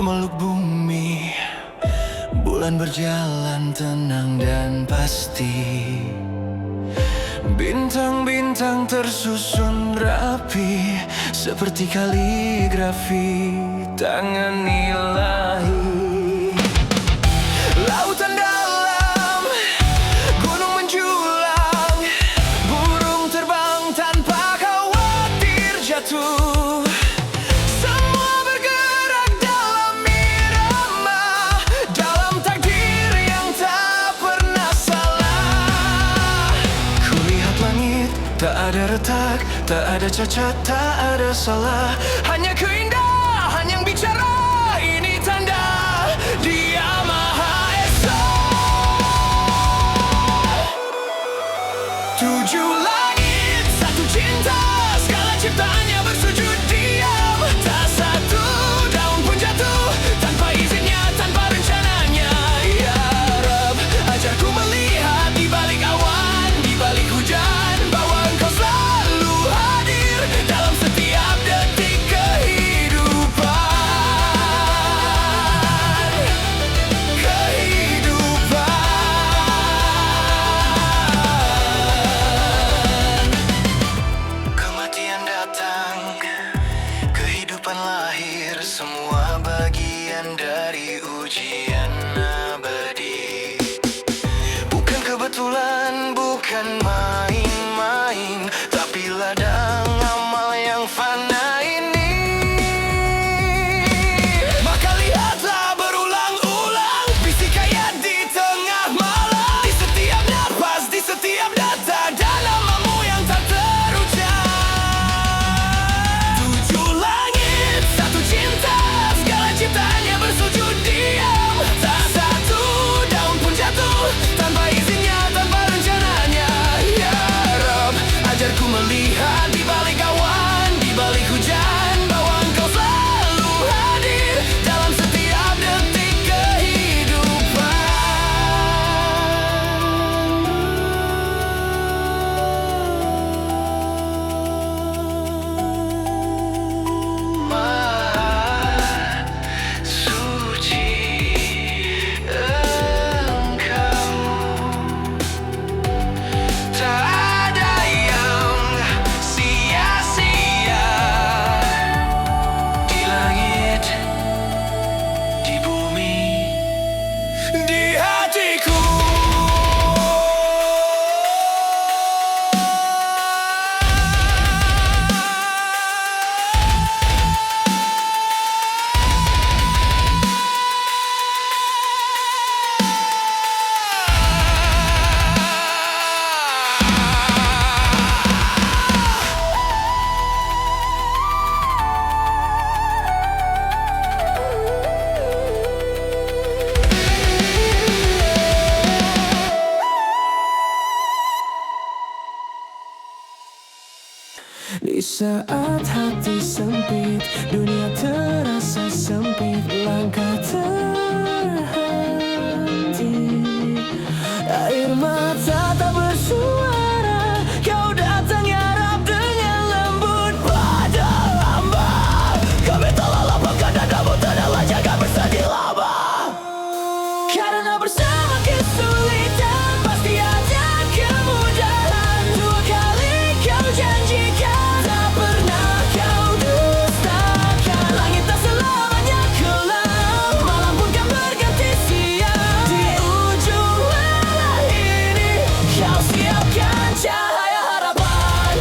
memeluk bumi. Bulan berjalan tenang dan pasti. Bintang-bintang tersusun rapi seperti kaligrafi tangan ilahi. Lautan dalam, gunung menjulang, burung terbang tanpa khawatir jatuh. Semua bergerak dalam irama, dalam takdir yang tak pernah salah. Kulihat langit, tak ada retak, tak ada cacat, tak ada salah. Hanya keindahan yang bicara, ini tanda Dia Maha Esa. Tujuh langit, satu cinta, segala ciptaannya bersujud diam. Tak satu daun pun jatuh tanpa izinnya, tanpa rencananya. Ya Rab, ajarku melihat di balik awan, di balik hujan, bahwa Engkau selalu hadir dalam setiap detik kehidupan. Kematian datang, kehidupan lahir, semua bagian dari ujian abadi. Bukan kebetulan, bukan main-main, tapi ladang amal yang fana ini. Maka lihatlah berulang-ulang, bisik ayat di tengah malam, di setiap napas, di setiap detak, dan namamu yang tak terucap. Tujuh langit, satu cinta, segala ciptaannya bersujud diam. Tak satu daun pun jatuh tanpa izinnya, tanpa rencananya. Ya Rab, ajarku melihat di balik awan, di balik hujan, bahwa Engkau selalu hadir dalam setiap detik kehidupan. Maha suci Engkau, tak ada yang sia-sia di langit, di bumi, di hatiku. Di saat hati sempit, dunia terasa sempit, langkah terhenti. Air mata tak bersuara, Kau datang ya Rab dengan lembut pada hamba. Kami telah lapangkan dadamu, tenanglah jaga bersedih lama. Karena bersama kesulitan pasti ada kemudahan. Dua kali Kau janjikan, tak pernah Kau dustakan. Langit tak selamanya gelap, malam pun kan berganti siang. Di ujung lelah ini Kau siapkan cahaya harapan.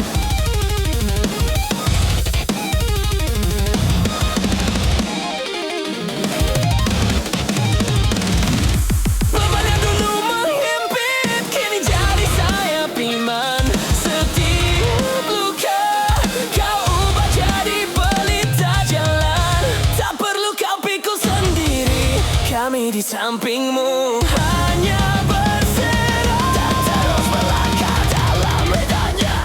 Beban yang dulu menghimpit kini jadi sayap iman. Setiap luka Kau ubah jadi pelita jalan. Tak perlu Kau pikul sendiri, kami di sampingmu. Hanya berserah dan terus melangkah dalam ridhonya.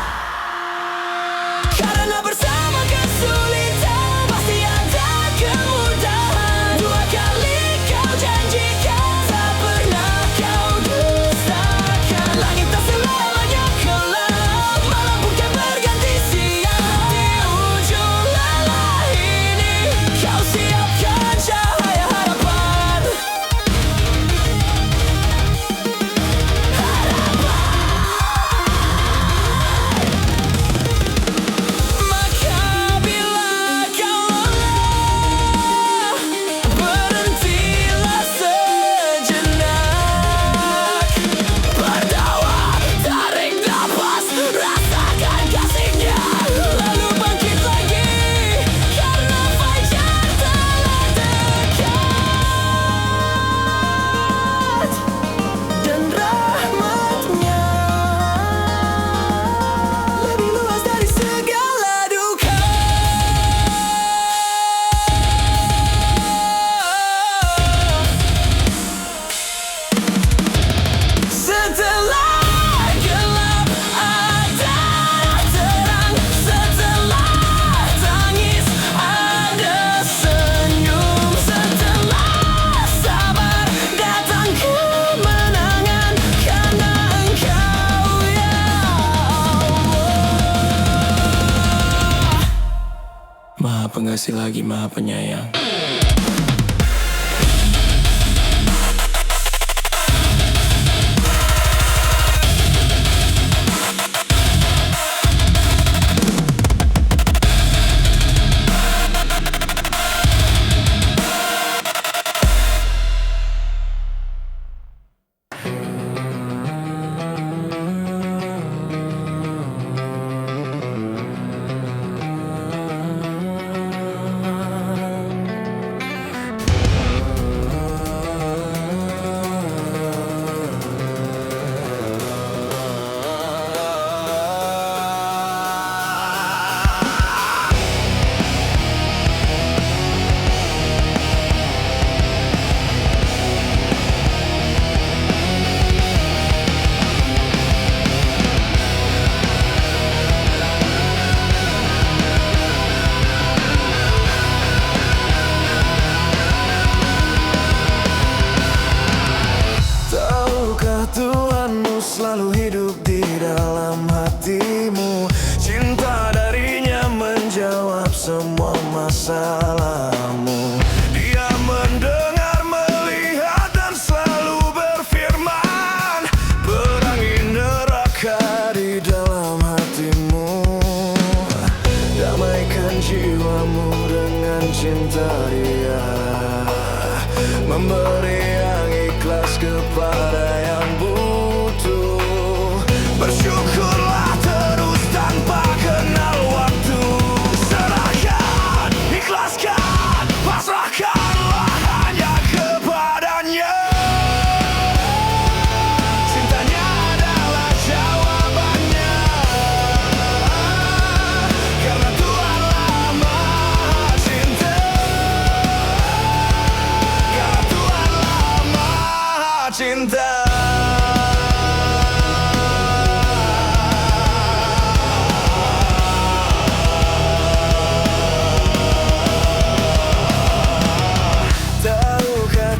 Karena bersama kesulitan pasti ada kemudahan. Dua kali Kau janjikan, tak pernah Kau dustakan. Langit tak selamanya gelap, malam pun kan berganti siang. Di ujung lelah ini Kau siapkan cahaya kasih lagi Maha Penyayang. Tuhanmu selalu hidup di dalam hatimu. Cinta darinya menjawab semua masalahmu. Dia mendengar, melihat, dan selalu berfirman. Perangi neraka di dalam hatimu. Damaikan jiwamu dengan cinta Dia. Memberi yang ikhlas kepada yang butuh. Bersyukurlah terus tanpa kenal waktu. Serahkan, ikhlaskan, pasrahkanlah hanya kepadanya. Cintanya adalah jawabannya. Karena Tuhanlah Maha Cinta. Karena Tuhanlah Maha Cinta.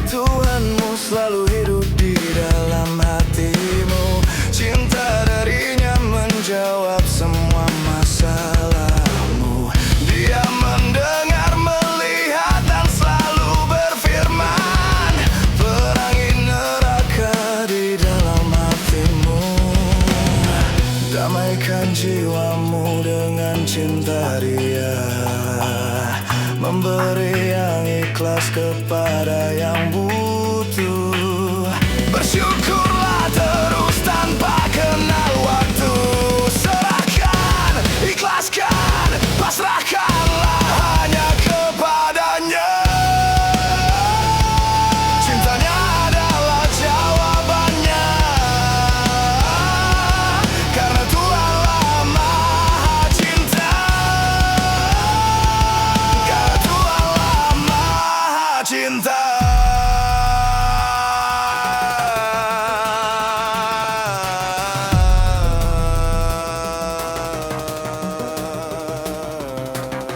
Tuhanmu selalu hidup di dalam hatimu. Cinta darinya menjawab semua masalahmu. Dia mendengar, melihat, dan selalu berfirman. Perangi neraka di dalam hatimu. Damaikan jiwamu dengan cinta Dia. Memberi yang ikhlas kepada yang butuh. Bersyukurlah terus tanpa kenal waktu. Serahkan, ikhlaskan, pasrahkanlah hanya kepadanya. Cintanya adalah jawabannya. Karena Tuhanlah Maha Cinta. Karena Tuhanlah Maha Cinta.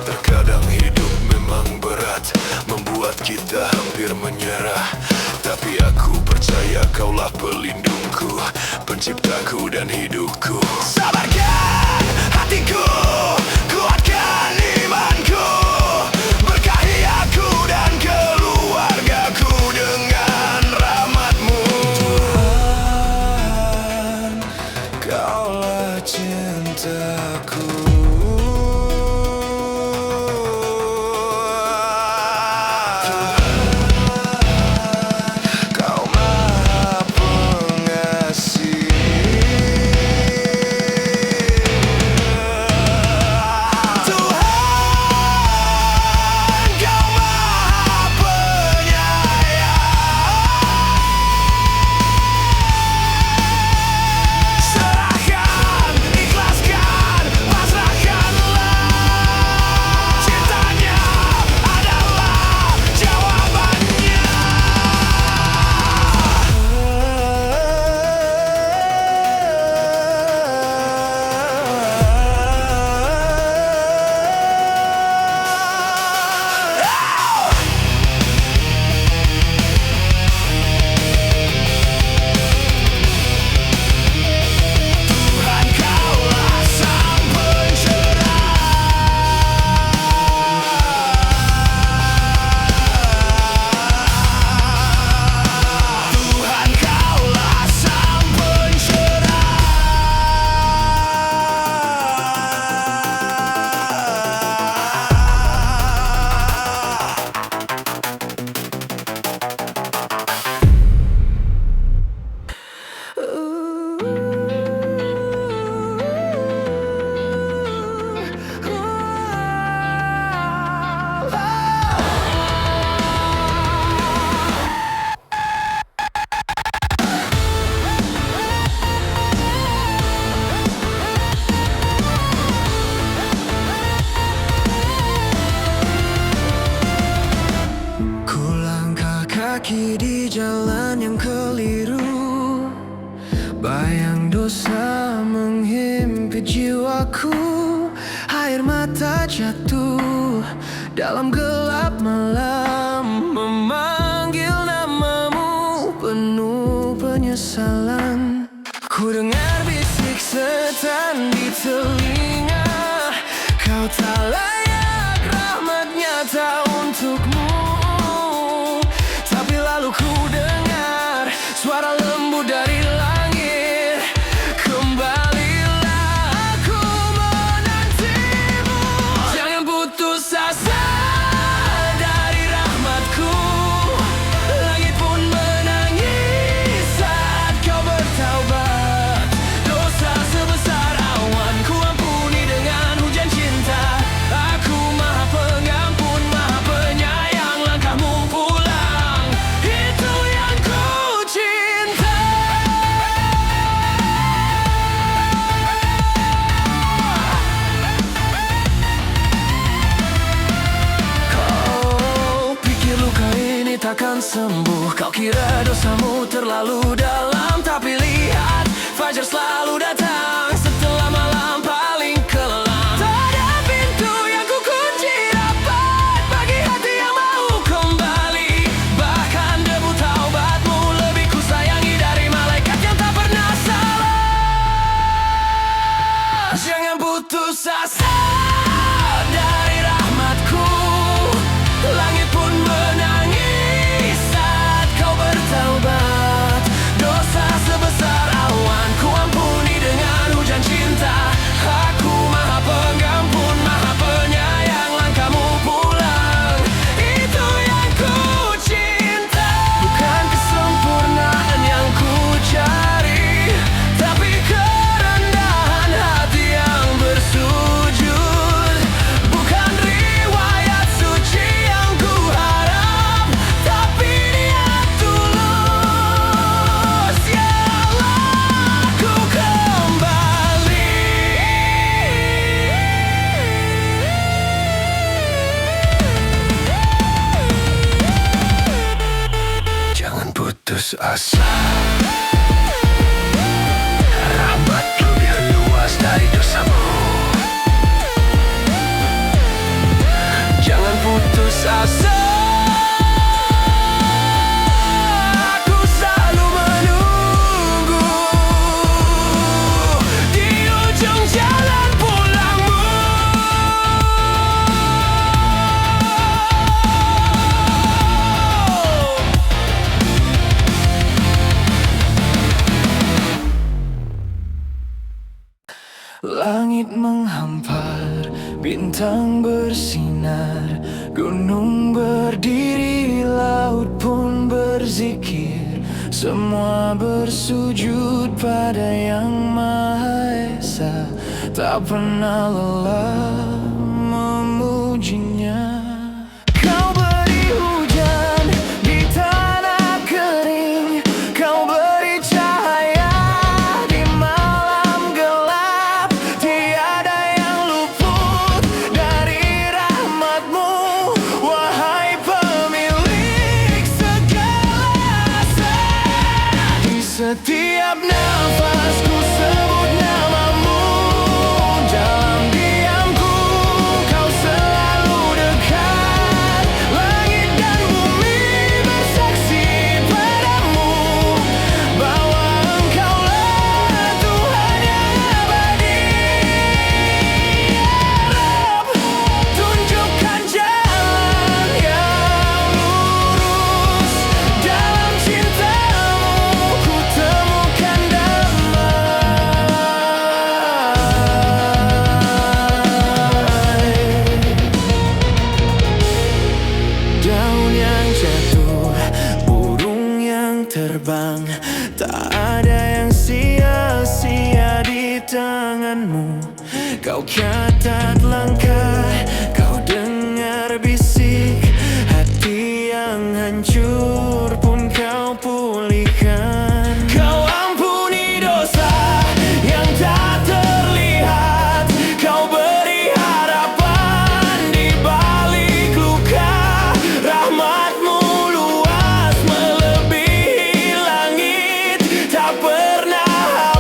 Terkadang hidup memang berat, membuat kita hampir menyerah. Tapi aku percaya Kaulah pelindungku, penciptaku dan hidupku. Sabarkan hatiku, kuatkan imanku. Berkahi aku dan keluargaku dengan rahmat-Mu. Tuhan, Kaulah cintaku. Kau Maha Pengasih. Serahkan, ikhlaskan, Bayang dosa menghimpit jiwaku, air mata jatuh dalam gelap malam, memanggil namamu penuh penyesalan. Ku dengar bisik setan di telinga, kau tak layak, rahmat nyata untukmu. Tapi lalu ku dengar suara lembut dari langit, kembalilah aku menantimu. Jangan putus asa dari rahmatku, langit pun menangis saat kau bertaubat. Dosa sebesar awan ku ampuni dengan hujan cinta. Aku maha pengampun, maha penyayang, langkahmu pulang, itu yang ku cinta. Kau pikir luka ini takkan sembuh, kau kira dosamu terlalu dalam. Tapi lihat, fajar selalu datang setelah malam paling kelam. Tak ada pintu yang ku kunci rapat bagi hati yang mau kembali. Bahkan debu taubatmu lebih ku sayangi dari malaikat yang tak pernah salah. Jangan putus asa dari rahmatku, langit pun menangis saat kau bertaubat. Dosa sebesar awan ku ampuni dengan hujan cinta. Aku maha pengampun, maha penyayang, langkahmu pulang, itu yang ku cinta. Bukan kesempurnaan yang ku cari, tapi kerendahan hati yang bersujud. Bukan riwayat suci yang ku harap, tapi niat tulus. Ya Allah, ku kembali. Jangan putus asa, rahmat lebih luas dari dosamu. Jangan putus asa, aku selalu menunggu di ujung jalan pulangmu. Langit menghampar, bintang bersinar, gunung berdiri, laut pun berzikir. Semua bersujud pada Yang Maha Esa, tak pernah lelah memujinya. Kau beri hujan di tanah kering, kau beri cahaya di malam gelap. Tiada yang luput dari rahmatmu, wahai pemilik segala asa. Di setiap nafas ku sebut namamu, dalam diamku kau selalu dekat. Langit dan bumi bersaksi padamu bahwa Engkaulah Tuhan yang abadi. Ya Rabb, tunjukkan jalan yang lurus, dalam cintamu ku temukan damai. Daun yang jatuh, burung yang terbang, tak ada yang sia-sia di tanganmu. Kau catat langkah, kau dengar bisik, hati yang hancur pun kau pulihkan. Kau ampuni dosa yang tak terlihat, kau beri harapan di balik luka. Rahmatmu luas melebihi langit, tak pernah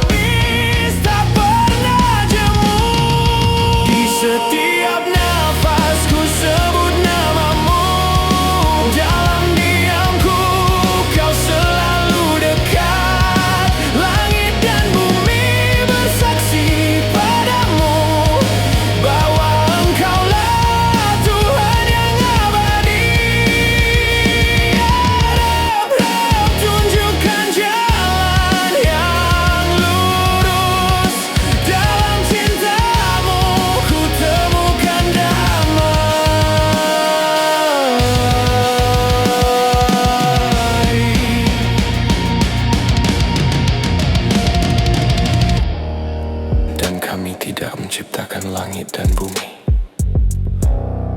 menciptakan langit dan bumi,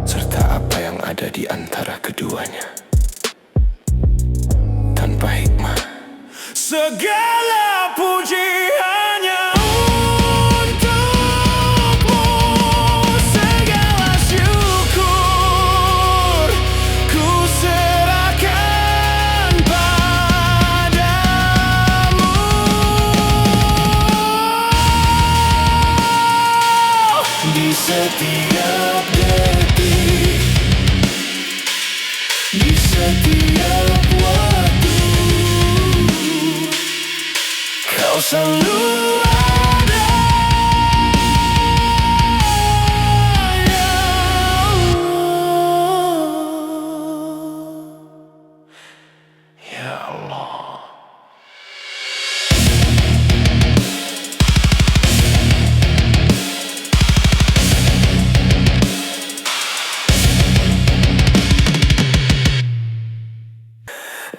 serta apa yang ada di antara keduanya. Tanpa hikmah, segala puji hanya untukmu, segala syukur ku serahkan padamu. Di setiap detik, di setiap waktu, kau selalu ada, ya Allah. Ya Allah.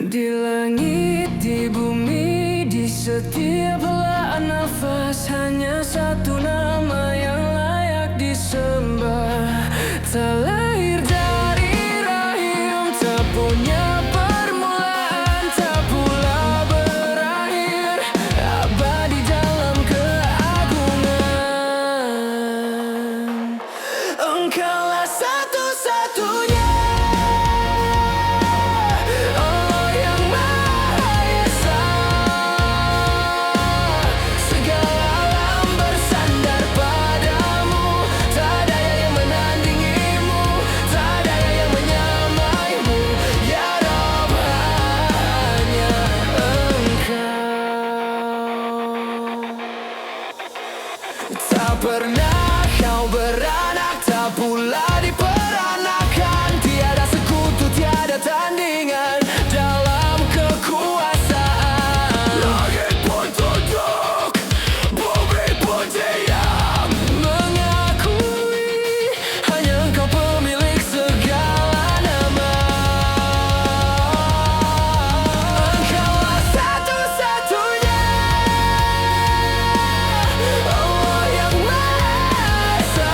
Di langit, di bumi, di setiap helaan nafas, hanya satu nama yang layak disembah. Tak lahir dari rahim, tak punya permulaan, tak pula berakhir, abadi dalam keagungan. Engkaulah satu-satunya, tak pernah kau beranak, tak pula diperanakan. Tiada sekutu, tiada tandingan dalam kekuasaan. Langit pun tunduk, bumi pun diam, mengakui hanya Engkau pemilik segala nama. Engkaulah satu-satunya, Allah yang Maha Esa.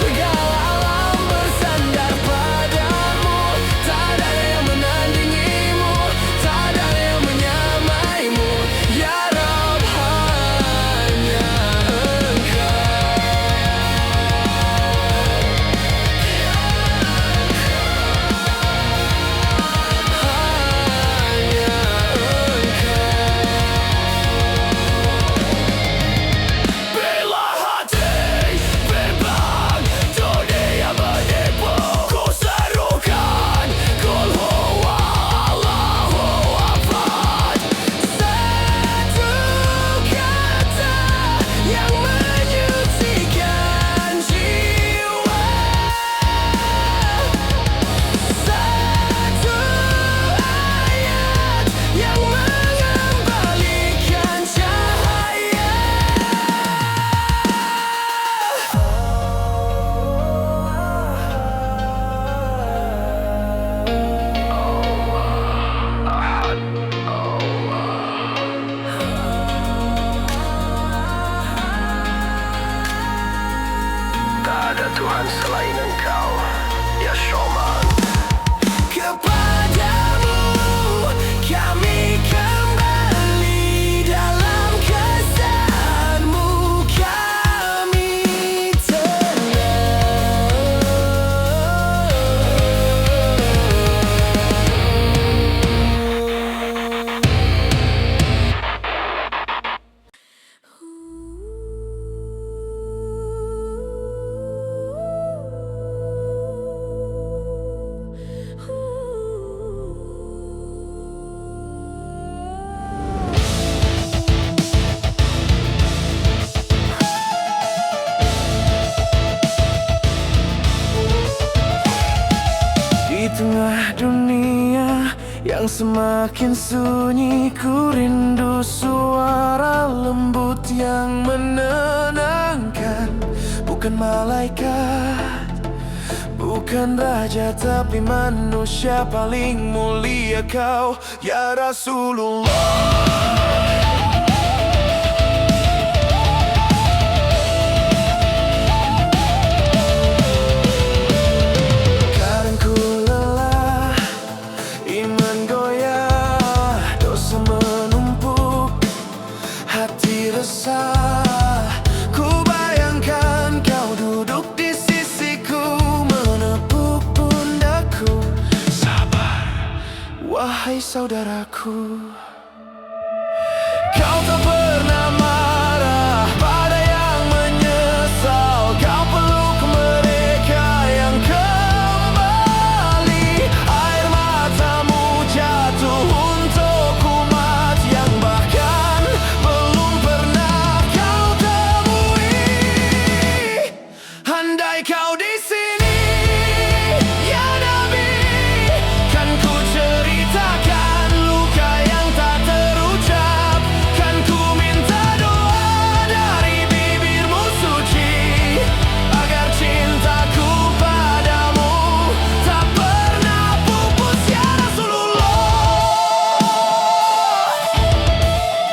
Segala alam bersandar padamu, tak ada yang menandingimu, tak ada yang menyamaimu. Ya Rabb, hanya Engkau. Bila hati bimbang, dunia menipu, ku serukan Qul huwa Allahu ahad. Satu kata yang menyucikan jiwa, satu ayat yang mengembalikan cahaya. Tak ada Tuhan selain Engkau, ya Shoman. Kepadamu kami kembali, dalam kesan-Mu kami tenang. Di tengah dunia yang semakin sunyi, ku rindu suara lembut yang menenangkan. Bukan malaikat, bukan raja, tapi manusia paling mulia Kau, ya Rasulullah. saudaraku. Kau tak pernah marah pada yang menyesal. Kau peluk mereka yang kembali. Air matamu jatuh untuk umat yang bahkan belum pernah kau temui. Andai kau di sini, ya Nabi, kan ku ceritakan luka yang tak terucap. Kan ku minta doa dari bibirmu suci, agar cintaku padamu tak pernah pupus ya Rasulullah.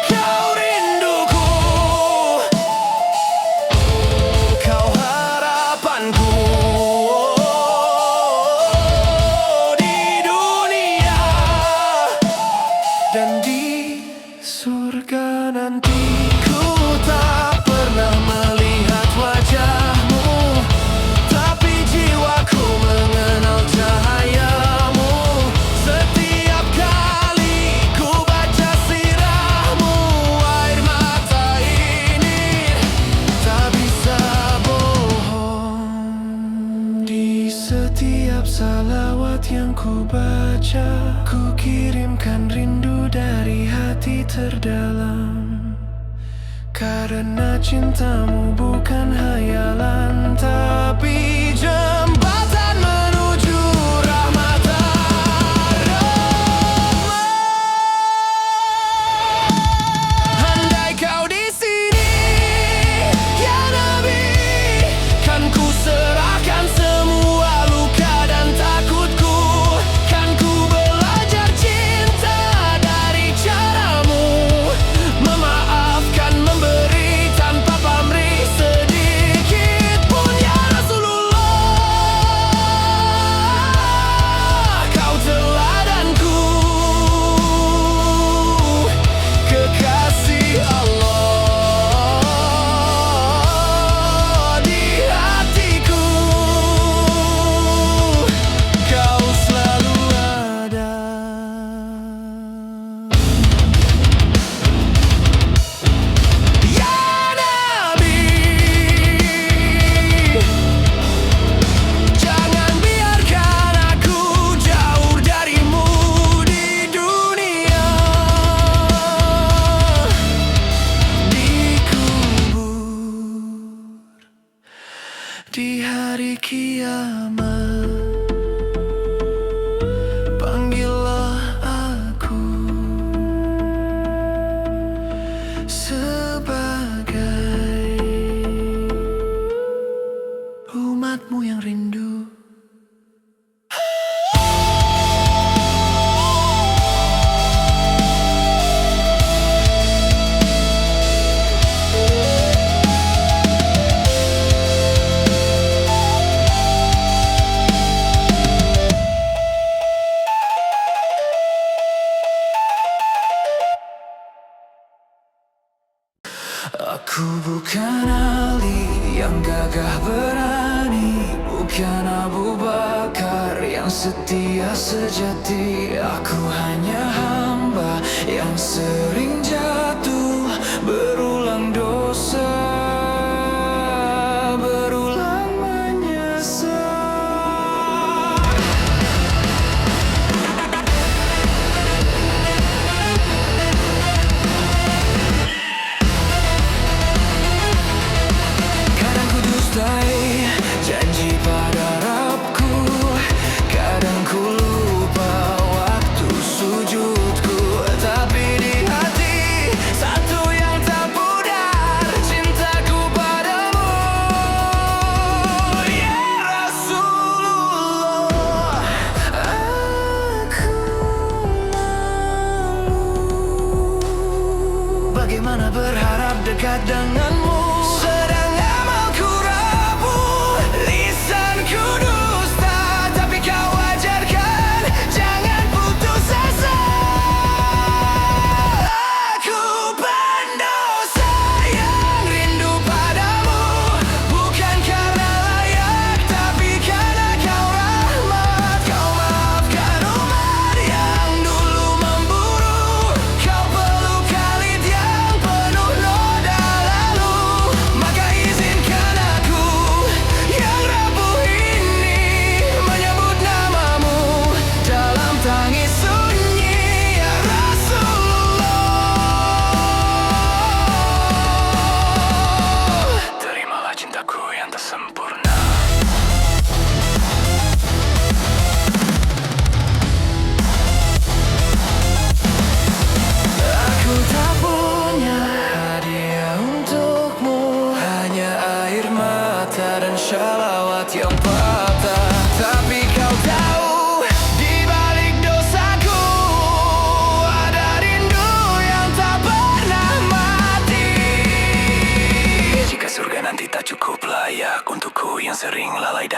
Kau rinduku, kau harapanku di dunia dan di surga nanti. Ku tak pernah melihat wajahmu, tapi jiwaku mengenal cahayamu. Setiap kali ku baca sirahmu, air mata ini tak bisa bohong. Di setiap salawat yang ku baca, ku kirimkan rindu dari hati terdalam. Karena cintamu bukan hayalan, tapi jembatan menuju rahmatan. Andai kau di sini, ya Nabi, kan ku serahkan semua luka dan takutku. Kan ku belajar cinta dari caramu, memaafkan, memberi tanpa pamrih sedikit pun ya Rasulullah. Kau teladanku, kekasih Allah di hatiku. Kau selalu ada. Ya Nabi, jangan biarkan aku jauh darimu di dunia, dikubur di hari kiamat. Panggillah aku sebagai umatmu yang rindu. Aku bukan Ali yang gagah berani, bukan Abu Bakar yang setia sejati. Aku hanya hamba yang sering jatuh, berulang dosa, berulang menyesal. Kadang ku dustai janji pada Rabbku, kadang ku lupa waktu sujudku. Tapi di hati satu yang tak pudar, cintaku padamu ya Rasulullah. Aku malu bagaimana berharap dekat denganmu, sedang amalku rapuh, lisanku dusta. Tapi kau ajarkan jangan putus asa. Aku pendosa yang rindu padamu, bukan karena layak, tapi karena kau rahmat. Kau maafkan umat yang dulu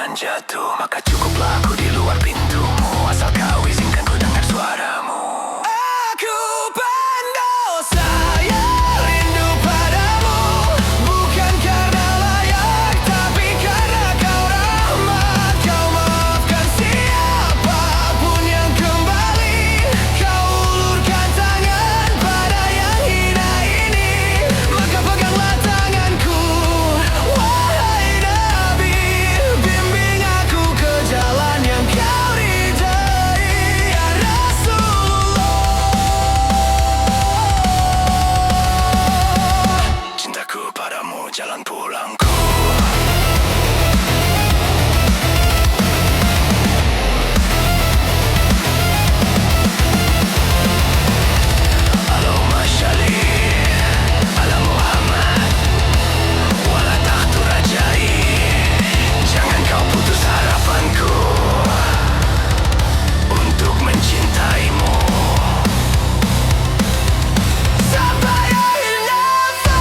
impian jatuh, maka cukuplah aku di luar pintumu, asal kau izinkan ku dengar suaramu. Aku pendosa yang rindu padamu, bukan karena layak, tapi karena kau rahmat. Kau maafkan siapapun yang kembali, kau ulurkan tangan pada yang hina ini. Maka peganglah tanganku, wahai Nabi, bimbing aku ke jalan yang kau ridhai, ya Rasulullah. Cintaku padamu jalan pulangku. Allahumma shalli ala Muhammad wala tahtu rajai. Jangan kau putus harapanku untuk mencintaimu Sampai akhir nafas.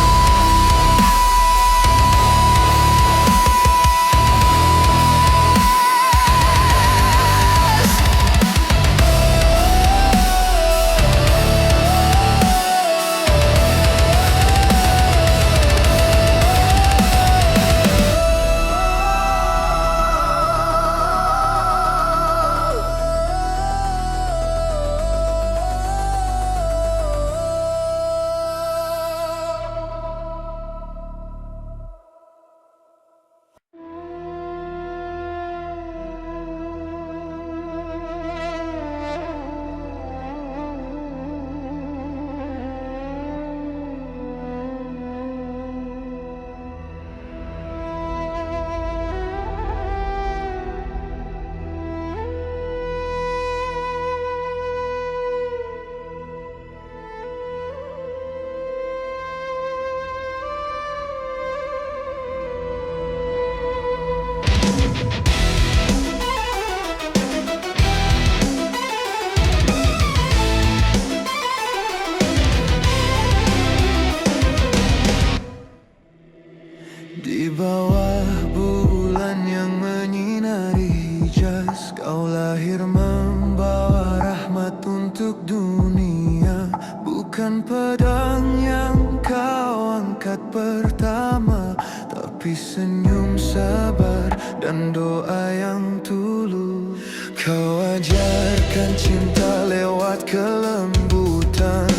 Di bawah bulan yang menyinari jas, kau lahir membawa rahmat untuk dunia. Bukan pedang yang kau angkat pertama, tapi senyum sabar dan doa yang tulus. Kau ajarkan cinta lewat kelembutan,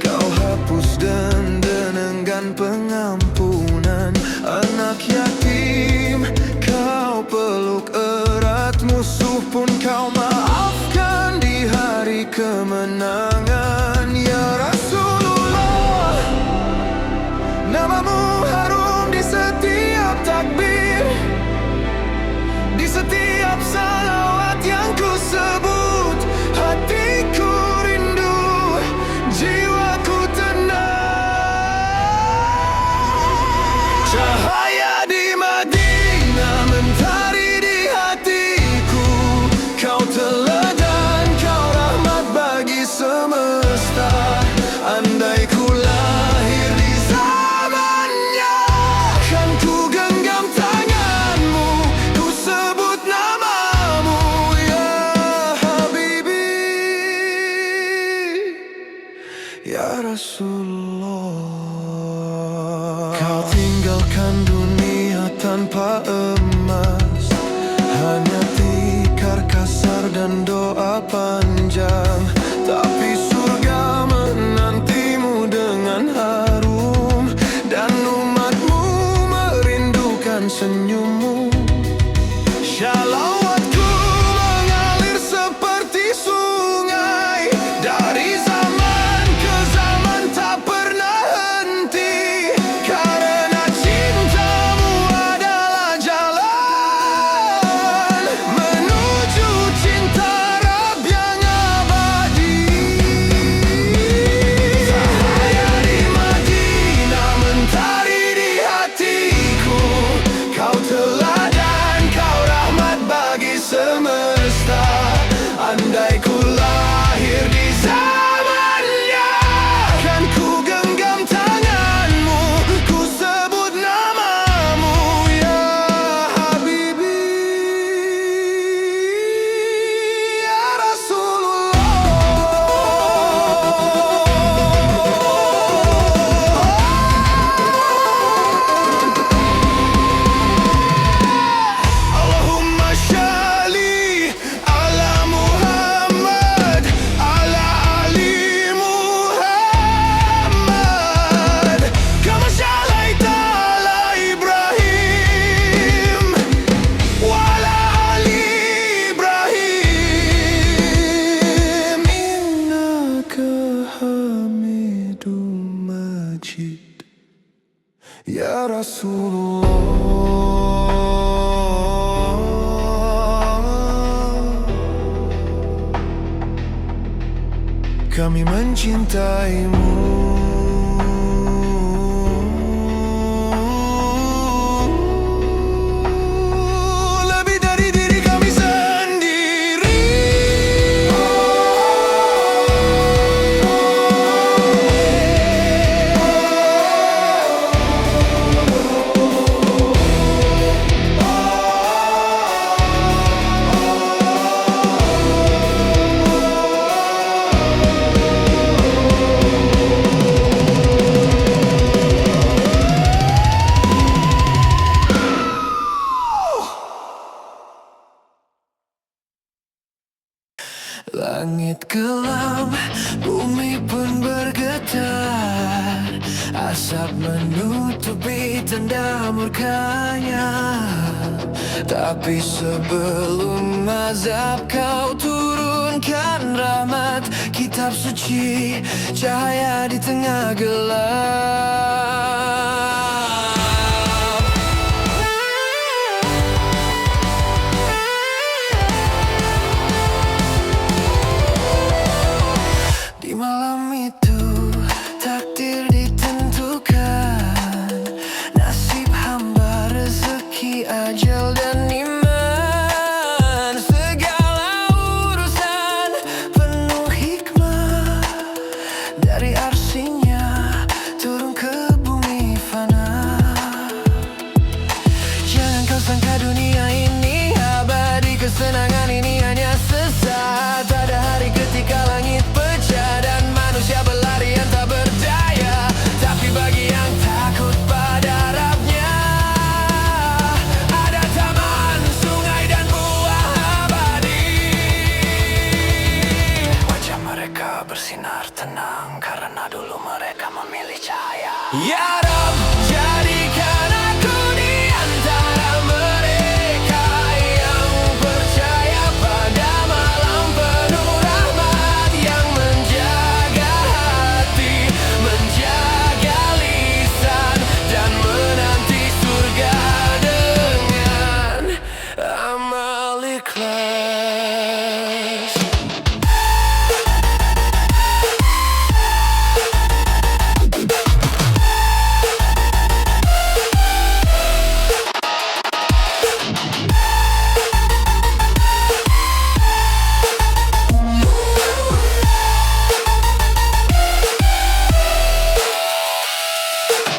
kau hapus dendam dengan pengampunan. Anak yatim kau peluk erat, musuh pun kau maafkan di hari kemenangan. Ya Rasulullah, namamu harum di setiap takbir, di setiap salawat yang ku sebut. Hatiku rindu, jiwaku tenang. Cahaya di Madinah mentari di hatiku, kau teladan, kau rahmat bagi semesta. Andai ku lahir di zamannya, kan ku genggam tanganmu, ku sebut namamu, ya Habibi, ya Rasulullah. Kau tinggalkan dunia tanpa emas, hanya tikar kasar dan doa panjang. Tapi surga menantimu dengan harum, dan umatmu merindukan senyummu. Shalawatku mengalir seperti sungai, dari zaman ke zaman tak pernah henti. Karena cintamu adalah jalan menuju cinta Rabb yang abadi. Cahaya di Madinah mentari di hatiku, kau telah Ya Rasulullah, kami mencintaimu. Lebih dari diri kami sendiri. Langit kelam, bumi pun bergetar. Asap menutupi tanda murkanya. Tapi sebelum azab kau turunkan rahmat, kitab suci, cahaya di tengah gelap. Di malam itu takdir ditentukan, nasib hamba, rezeki, ajal dan iman. Segala urusan penuh hikmah, dari arsinya turun ke bumi fana. Jangan kau sangka dunia ini abadi, kesenangan ini hanya sesaat. Ada hari ketika langit pecah dan manusia berlarian tak berdaya. Tapi bagi yang takut pada Rabbnya, ada taman, sungai dan buah abadi. Wajah mereka bersinar tenang karena dulu mereka memilih cahaya. Ya Rabb, jadikan aku di antara mereka yang percaya pada malam penuh rahmat, yang menjaga hati, menjaga lisan, dan menanti surga dengan amal ikhlas.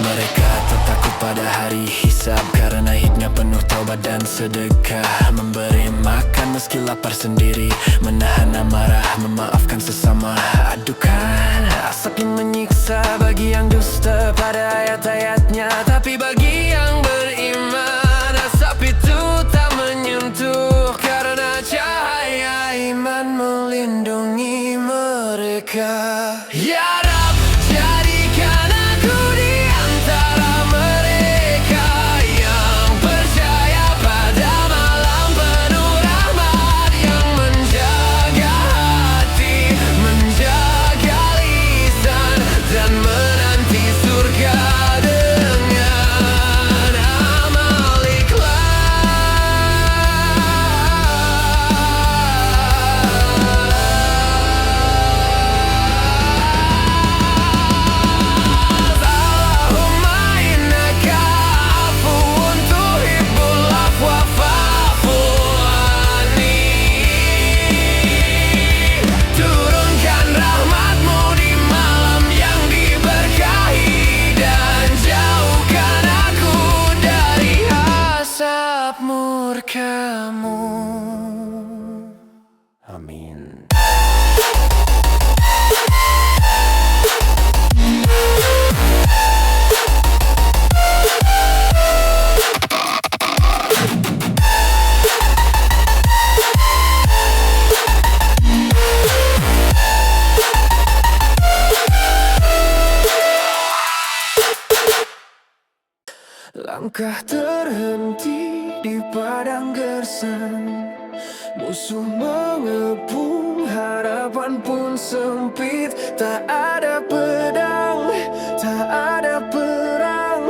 Mereka tak takut pada hari hisab karena hidupnya penuh taubat dan sedekah. Memberi makan meski lapar sendiri, menahan amarah, memaafkan sesama. Adukan asap yang menyiksa bagi yang dusta pada ayat-ayatnya. Tapi bagi yang beriman, asap itu tak menyentuh karena cahaya iman melindungi mereka. Ya Rabb, jadikan aku di antara mereka yang percaya pada malam penuh rahmat, yang menjaga hati, menjaga lisan, dan menanti surga dengan amal ikhlas. Allahumma innaka afuwun tuhibbul afwa fa'fu anni. Turunkan rahmatmu di malam yang diberkahi, dan jauhkan aku dari asap murka-Mu. Amin. Langkah terhenti di padang gersang, musuh mengepung, harapan pun sempit. Tak ada pedang, tak ada perang,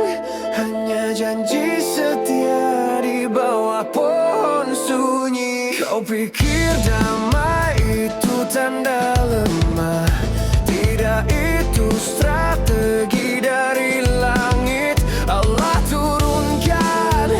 Berpikir damai itu tanda lemah, tidak itu strategi dari langit. Allah turunkan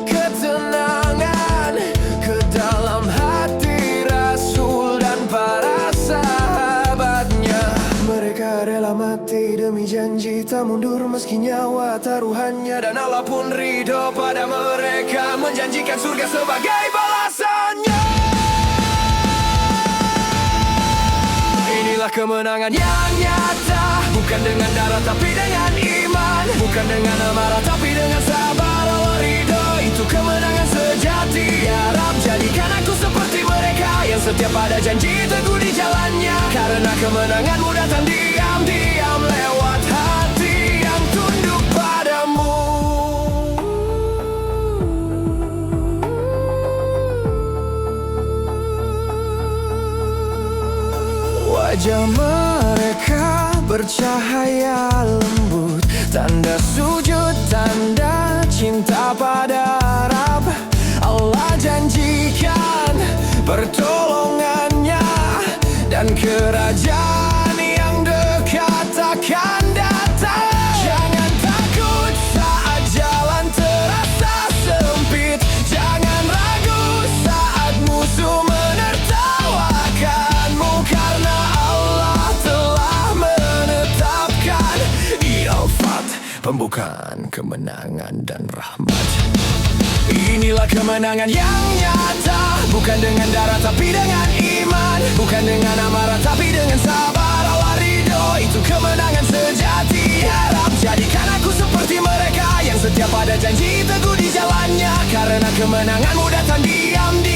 ketenangan ke dalam hati Rasul dan para sahabatnya. Mereka rela mati demi janji, tak mundur meski nyawa taruhannya. Dan Allah pun ridho pada mereka, menjanjikan surga sebagai balasannya. Inilah kemenangan yang nyata, bukan dengan darah tapi dengan iman, bukan dengan amarah tapi dengan sabar. Allah ridho, itu kemenangan sejati. Ya Rab, jadikan aku seperti mereka yang setia pada janji, teguh di jalannya. Karena kemenanganmu datang diam-diam lewat hati yang tunduk padamu. Wajah mereka bercahaya lembut, tanda sujud, tanda cinta pada Rab. Allah janjikan pertolongannya dan kerajaan yang dekat akan datang. Jangan takut saat jalan terasa sempit, jangan ragu saat musuh menertawakanmu, karena Allah telah menetapkan Al-Fat, pembukaan kemenangan dan rahmat. Inilah kemenangan yang nyata, bukan dengan darah tapi dengan iman, bukan dengan amarah tapi dengan sabar. Allah ridho, itu kemenangan sejati. Harap jadikan aku seperti mereka yang setia pada janji, teguh di jalannya. Karena kemenanganmu datang diam-diam